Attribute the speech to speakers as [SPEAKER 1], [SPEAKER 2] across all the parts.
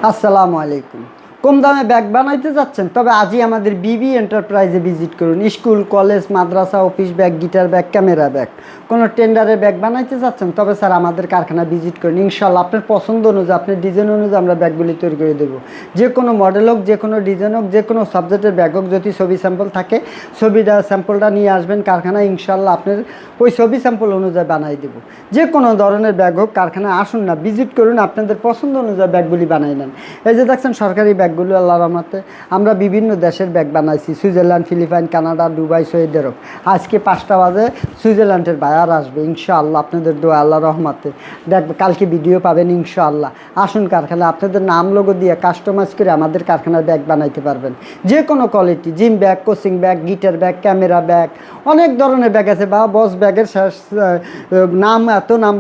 [SPEAKER 1] আসসালামু আলাইকুম। কম দামে ব্যাগ বানাইতে যাচ্ছেন? তবে আজই আমাদের বিবি এন্টারপ্রাইজে ভিজিট করুন। স্কুল, কলেজ, মাদ্রাসা, office bag, guitar bag, camera bag, কোনো টেন্ডারে ব্যাগ বানাইতে যাচ্ছেন? তবে স্যার আমাদের কারখানা ভিজিট করুন। ইনশাল্লাহ আপনার পছন্দ অনুযায়ী, আপনার ডিজাইন অনুযায়ী আমরা ব্যাগগুলি তৈরি করে দেবো। যে কোনো মডেল হোক, যে কোনো ডিজাইন হোক, যে কোনো সাবজেক্টের ব্যাগ হোক, যদি ছবি স্যাম্পল থাকে স্যাম্পলটা নিয়ে আসবেন কারখানায়। ইনশাল্লাহ আপনার ওই ছবি স্যাম্পল অনুযায়ী বানাই দেবো। যে কোনো ধরনের ব্যাগ হোক, কারখানায় আসুন না, ভিজিট করুন, আপনাদের পছন্দ অনুযায়ী ব্যাগগুলি বানাই নেন। এই যে দেখছেন সরকারি ব্যাগগুলো আল্লাহর রহমতে আমরা বিভিন্ন দেশের ব্যাগ বানাইছি, সুইজারল্যান্ড, ফিলিপাইন, কানাডা, দুবাই, সৌদি আরব। আজকে 5টা বাজে সুইজারল্যান্ডের বায়ার আসবে ইনশাআল্লাহ, আপনাদের দোয়া আল্লাহ রহমতে দেখবে, কালকে ভিডিও পাবেন ইনশাআল্লাহ। আসুন কারখানায়, আপনাদের নাম লোগো দিয়ে কাস্টমাইজ করে আমাদের কারখানার ব্যাগ বানাইতে পারবেন। যে কোনো quality, gym bag, coaching bag, guitar bag, camera bag, অনেক ধরনের ব্যাগ আছে। বা বস ব্যাগের নাম এত নাম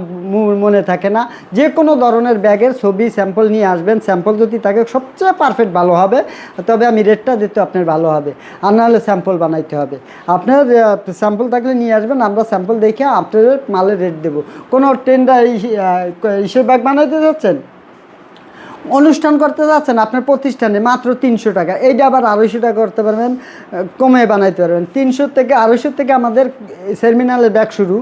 [SPEAKER 1] মনে থাকে না। যে কোনো ধরনের ব্যাগের ছবি স্যাম্পল নিয়ে আসবেন, স্যাম্পল যদি থাকে সবচেয়ে পারফেক্ট ভালো হবে, তবে আমি রেটটা দিতে আপনার ভালো হবে। আর নাহলে স্যাম্পল বানাইতে হবে। আপনার স্যাম্পল থাকলে নিয়ে আসবেন, আমরা স্যাম্পল দেখে আপনাদের মালের রেট দেবো। কোনো টেন্ডার ইসে ব্যাগ বানাইতে যাচ্ছেন, অনুষ্ঠান করতে যাচ্ছেন আপনার প্রতিষ্ঠানে, মাত্র 300 টাকা। এইটা আবার 250 টাকা করতে পারবেন, কমে বানাইতে পারবেন। 300 থেকে 250 থেকে আমাদের সেমিনালের ব্যাগ শুরু।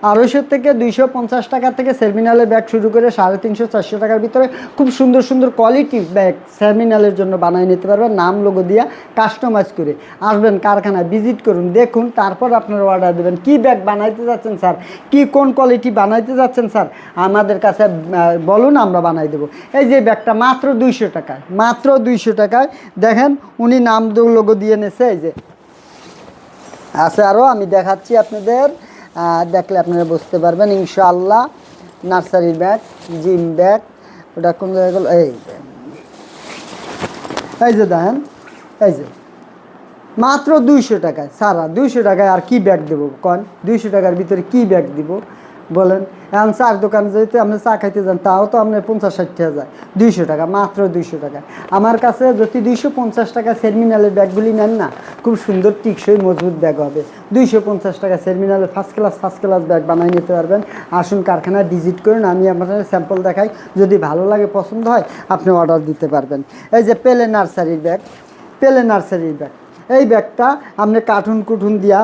[SPEAKER 1] 250 থেকে 250 টাকা থেকে সেমিনালের ব্যাগ শুরু করে 350 400 টাকার ভিতরে খুব সুন্দর সুন্দর কোয়ালিটি ব্যাগ সেমিনালের জন্য বানিয়ে নিতে পারবেন, নাম লোগো দিয়া কাস্টমাইজ করে। আসবেন কারখানায়, ভিজিট করুন, দেখুন, তারপর আপনারা অর্ডার দেবেন। কি ব্যাগ বানাইতে যাচ্ছেন স্যার, কি কোন কোয়ালিটি বানাইতে যাচ্ছেন স্যার, আমাদের কাছে বলুন, আমরা বানাই দেবো। এই যে ব্যাগটা মাত্র 200 টাকায়, মাত্র 200 টাকায়। দেখেন উনি নাম লোগো দিয়ে নেছে। এই যে আছে আরও, আমি দেখাচ্ছি আপনাদের, দেখলে আপনারা বুঝতে পারবেন ইনশাআল্লাহ। নার্সারির ব্যাগ, জিম ব্যাগ, ওটা কোন জায়গায় গেল, এই যে দেখেন, এই যে মাত্র 200 টাকায়, সারা 200 টাকায় আর কি ব্যাগ দেবো কন? 200 টাকার ভিতরে কি ব্যাগ দিব বলেন? এখন চার দোকানে যেতে আপনি চা খাইতে যান, তাও তো আপনার 50-60 টাকা যায়। 200 টাকা, মাত্র 200 টাকা। আমার কাছে যদি 250 টাকা সেমিনালের ব্যাগগুলি নেন না, খুব সুন্দর টিকসই মজবুত ব্যাগ হবে। 250 টাকা সেমিনালের ফার্স্ট ক্লাস ব্যাগ বানিয়ে নিতে পারবেন। আসুন কারখানায় ভিজিট করুন, আমি আপনার স্যাম্পল দেখাই, যদি ভালো লাগে, পছন্দ হয়, আপনি অর্ডার দিতে পারবেন। এই যে পেলে নার্সারির ব্যাগ, পেলে নার্সারির ব্যাগ, এই ব্যাগটা আপনি কার্টুন দিয়া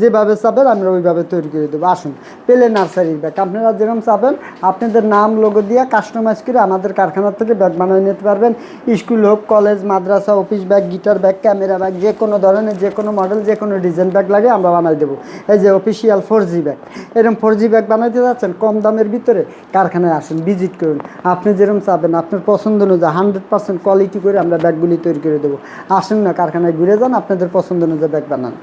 [SPEAKER 1] যেভাবে চাবেন আমরা ওইভাবে তৈরি করে দেবো। আসুন, পেলে নার্সারির ব্যাগ আপনারা যেরকম চাবেন, আপনাদের নাম লোগো দিয়ে কাস্টমাইজ করে আমাদের কারখানার থেকে ব্যাগ বানিয়ে নিতে পারবেন। স্কুল হোক, কলেজ, মাদ্রাসা, office bag, guitar bag, camera bag, যে কোনো ধরনের, যে কোনো মডেল, যে কোনো ডিজাইন ব্যাগ লাগে আমরা বানাই দেবো। এই যে অফিসিয়াল 4G ব্যাগ, এরকম 4G ব্যাগ বানাইতে যাচ্ছেন কম দামের ভিতরে, কারখানায় আসুন, ভিজিট করুন। আপনি যেরকম চাবেন, আপনার পছন্দ অনুযায়ী 100% কোয়ালিটি করে আমরা ব্যাগগুলি তৈরি করে দেবো। আসুন না, কারখানায় ঘুরে যান, আপনাদের পছন্দ অনুযায়ী ব্যাগ বানান।